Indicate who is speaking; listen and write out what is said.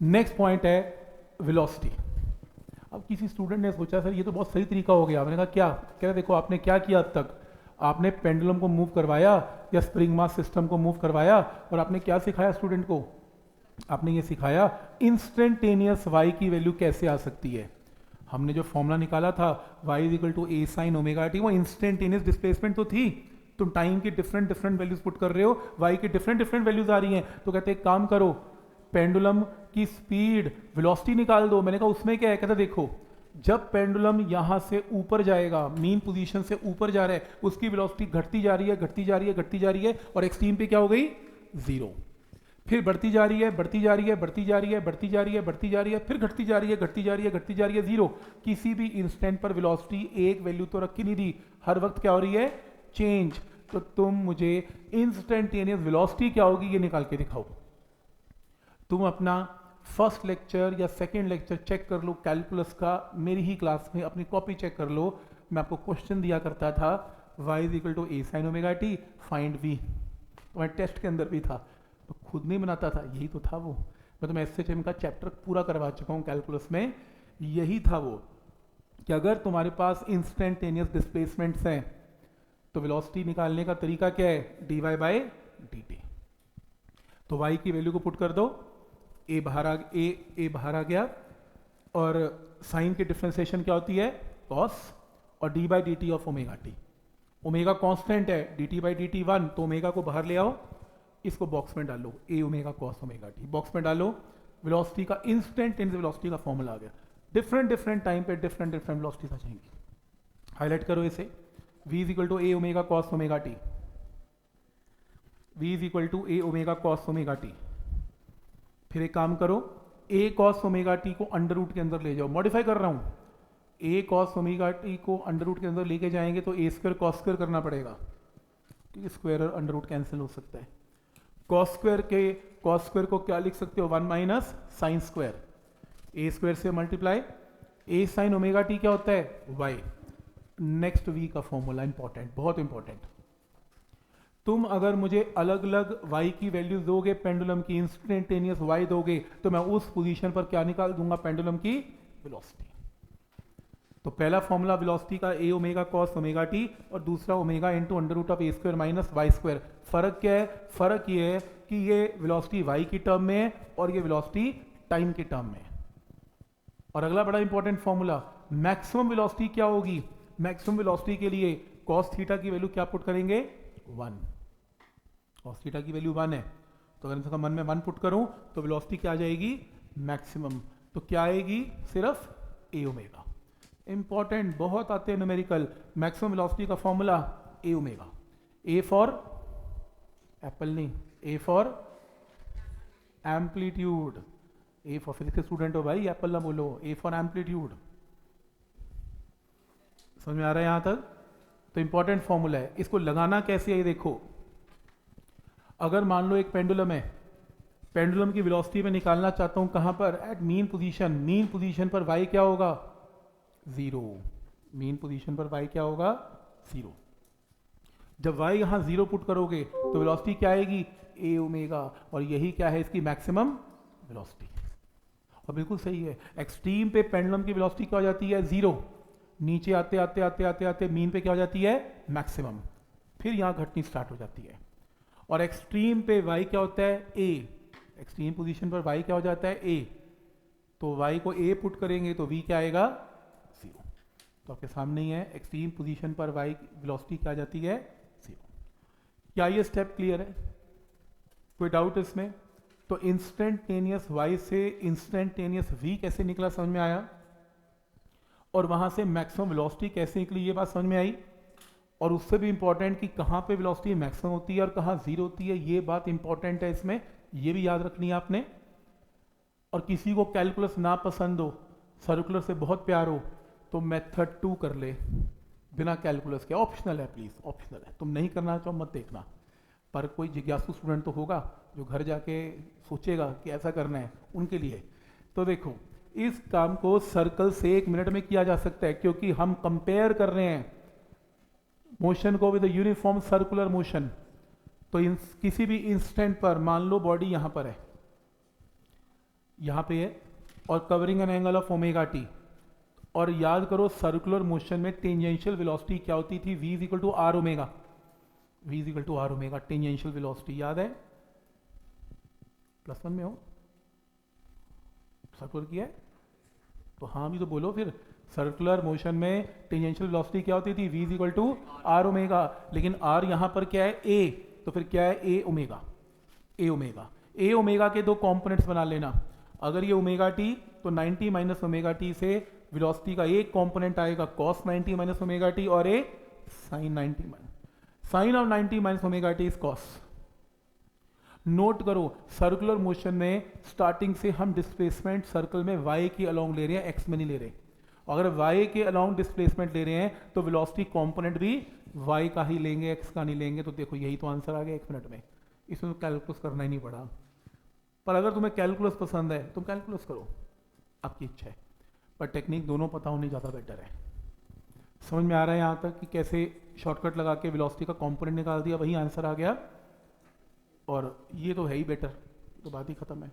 Speaker 1: Next point है velocity. अब किसी स्टूडेंट ने सोचा सर ये तो बहुत सही तरीका हो गया। मैंने कहा क्या? कह रहे देखो आपने क्या किया अब तक, आपने पेंडुलम को मूव करवाया या स्प्रिंग मास सिस्टम को मूव करवाया, और आपने क्या सिखाया स्टूडेंट को? आपने ये सिखाया इंस्टेंटेनियस y की वैल्यू कैसे आ सकती है। हमने जो फॉर्मूला निकाला था y is equal to a sine omega t, वो इंस्टेंटेनियस डिस्प्लेसमेंट तो थी। तुम टाइम की डिफरेंट डिफरेंट वैल्यूज पुट कर रहे हो, y की डिफरेंट डिफरेंट वैल्यूज आ रही हैं, तो कहते एक काम करो पेंडुलम की स्पीड वेलोसिटी निकाल दो। मैंने कहा उसमें क्या है? कहता देखो जब पेंडुलम यहां से ऊपर जाएगा, मीन पोजीशन से ऊपर जा रहा है, उसकी वेलोसिटी घटती जा रही है, घटती जा रही है, घटती जा रही है, और एक्सट्रीम पे क्या हो गई? जीरो। फिर बढ़ती जा रही है, बढ़ती जा रही है, बढ़ती जा रही है, बढ़ती जा रही है, बढ़ती जा रही है, फिर घटती जा रही है, घटती जा रही है, घटती जा रही है, जीरो। किसी भी इंस्टेंट पर वेलोसिटी एक वैल्यू तो रखी नहीं दी, हर वक्त क्या हो रही है? चेंज। तो तुम मुझे इंस्टेंटेनियस वेलोसिटी क्या होगी ये निकाल के दिखाओ। तुम अपना फर्स्ट लेक्चर या सेकेंड लेक्चर चेक कर लो कैलकुलस का, मेरी ही क्लास में अपनी कॉपी चेक कर लो। मैं आपको क्वेश्चन दिया करता था y is equal to a sine omega t, find v। तुम्हारे टेस्ट के अंदर भी था, तो खुद नहीं बनाता था, यही तो था वो। मैं तुम्हें SHM का चैप्टर पूरा करवा चुका हूँ कैलकुलस में, यही था वो कि अगर तुम्हारे पास इंस्टेंटेनियस डिस्प्लेसमेंट्स हैं तो वेलोसिटी निकालने का तरीका क्या है? dy by d T. तो y की वैल्यू को पुट कर दो, ए बाहर आ गया, और साइन की डिफ्रेंसिएशन क्या होती है? कॉस, और d by d t of omega t. Omega constant है, d t by d t 1, तो ओमेगा को बाहर ले आओ, इसको बॉक्स में डालो, a omega cos omega t box में डालो। वेलोसिटी का इंस्टेंटेनियस वेलोसिटी का फॉर्मूला आ गया। डिफरेंट डिफरेंट टाइम पे डिफरेंट डिफरेंट वेलोसिटीज आ जाएंगी। हाईलाइट करो इसे, v is equal to a omega cos omega t, v is equal to a omega cos omega t. फिर एक काम करो, a कॉस ओमेगा टी को अंडर रूट के अंदर ले जाओ, मॉडिफाई कर रहा हूं, a कॉस ओमेगा टी को अंडर रूट के अंदर लेके जाएंगे तो a स्क्वायर कॉस स्क्वायर करना पड़ेगा, क्योंकि स्क्वायर और अंडर रूट कैंसिल हो सकता है। कॉस स्क्वायर को क्या लिख सकते हो? 1 minus sine square, a square से multiply a sine omega t क्या होता है? y। नेक्स्ट v का फॉर्मूला इंपॉर्टेंट, बहुत इंपॉर्टेंट। तुम अगर मुझे अलग अलग y की वैल्यूज दोगे, पेंडुलम की इंस्टेंटेनियस y दोगे, तो मैं उस पोजीशन पर क्या निकाल दूंगा? पेंडुलम की वेलोसिटी। तो पहला फॉर्मूला वेलोसिटी का a omega cos omega t, और दूसरा omega into under root of a square minus y square. फर्क क्या है? फर्क ये है कि ये वेलोसिटी y की टर्म में है और ये वेलोसिटी टाइम की टर्म में है। और अगला बड़ा इंपॉर्टेंट फॉर्मूला, मैक्सिमम वेलोसिटी क्या होगी? मैक्सिमम वेलोसिटी के लिए कॉस थीटा की वैल्यू क्या पुट करेंगे? 1। कॉस थीटा की वैल्यू 1 है, तो अगर इसका मन में 1 पुट करूं तो वेलोसिटी क्या आ जाएगी? मैक्सिमम। तो क्या आएगी? सिर्फ ए ओमेगा। इंपॉर्टेंट, बहुत आते हैं न्यूमेरिकल। मैक्सिमम वेलोसिटी का formula a omega, a for apple नहीं, ए फॉर एम्पलीट्यूड। ए फॉर फिजिक्स के स्टूडेंट हो भाई, एप्पल ना बोलो, ए फॉर एम्पलीट्यूड। समझ में आ रहा है यहां तक? तो इंपॉर्टेंट फॉर्मूला है, इसको लगाना कैसे है देखो। अगर मान लो एक पेंडुलम है, पेंडुलम की वेलोसिटी में निकालना चाहता हूं कहां पर? At mean position. Mean position पर y क्या होगा? 0। मीन पोजीशन पर y क्या होगा? 0। जब y यहां 0 पुट करोगे तो वेलोसिटी क्या आएगी? ए ओमेगा, और यही क्या है? इसकी मैक्सिमम वेलोसिटी। और बिल्कुल सही है, एक्सट्रीम पे पेंडुलम की वेलोसिटी क्या हो जाती है? 0। नीचे आते आते आते आते आते मीन पे क्या हो जाती है? मैक्सिमम। फिर यहां घटनी स्टार्ट हो जाती है। और एक्सट्रीम पे y क्या होता है? a। एक्सट्रीम पोजीशन पर y क्या हो जाता है? a। तो y को a पुट करेंगे तो v क्या आएगा? 0। तो आपके सामने ही है, एक्सट्रीम पोजीशन पर y वेलोसिटी क्या आ जाती है? 0। क्या ये स्टेप क्लियर है? कोई डाउट इसमें? तो इंस्टेंटेनियस y से इंस्टेंटेनियस v कैसे निकला, समझ में आया? और वहां से मैक्सिमम वेलोसिटी कैसे निकली, ये बात समझ में आई? और उससे भी इंपॉर्टेंट कि कहां पे वेलोसिटी मैक्सिमम होती है और कहां 0 होती है, ये बात इंपॉर्टेंट है इसमें, ये भी याद रखनी है आपने। और किसी को कैलकुलस ना पसंद हो, सर्कुलर से बहुत प्यार हो, तो मेथड 2 कर ले बिना कैलकुलस के। ऑप्शनल है, प्लीज ऑप्शनल है, तुम नहीं करना चाहो मत देखना। पर कोई जिज्ञासु स्टूडेंट तो होगा जो घर जाके सोचेगा कि ऐसा करना है, उनके लिए। तो देखो, इस काम को सर्कल से 1 मिनट में किया जा सकता है, क्योंकि हम कंपेयर कर रहे हैं मोशन को विद यूनिफॉर्म सर्कुलर मोशन। तो किसी भी इंस्टेंट पर मान लो बॉडी यहां पर है, यहाँ पे है, और covering an angle of omega t. और याद करो सर्कुलर मोशन में टेंजेंशियल वेलोसिटी क्या होती थी, v is equal to r omega, v is equal to r omega tangential velocity, याद है? +1 में हो, सर्कुलर किया है तो हाँ भी तो बोलो फिर। सर्कुलर मोशन में टेंजेंशियल वेलोसिटी क्या होती थी, v is equal to r omega, लेकिन r यहाँ पर क्या है, a, तो फिर क्या है, a ओमेगा, a ओमेगा के दो कंपोनेंट्स बना लेना। अगर ये ओमेगा टी तो 90 माइनस ओमेगा टी से वेलोसिटी का एक कंपोनेंट आएगा cos 90 माइनस ओमेगा टी और a sin 90 minus, sine of 90 minus omega t is cos। Note करो सर्कुलर मोशन में स्टार्टिंग से हम डिस्प्लेसमेंट सर्कल में y के अलोंग ले रहे हैं, x में नहीं ले रहे। अगर y के अलोंग डिस्प्लेसमेंट ले रहे हैं तो वेलोसिटी कंपोनेंट भी y का ही लेंगे, x का नहीं लेंगे। तो देखो यही तो आंसर आ गया 1 मिनट में, इसमें कैलकुलस करना ही नहीं पड़ा। पर अगर तुम्हें कैलकुलस पसंद है तुम कैलकुलस करो, आपकी इच्छा है, पर टेक्निक दोनों पता होने ज़्यादा बेटर है। समझ में आ रहा है यहाँ तक कि कैसे शॉर्टकट लगा के वेलोसिटी का कंपोनेंट निकाल दिया, वही आंसर आ गया, और ये तो है ही बेटर, तो बात ही खत्म है।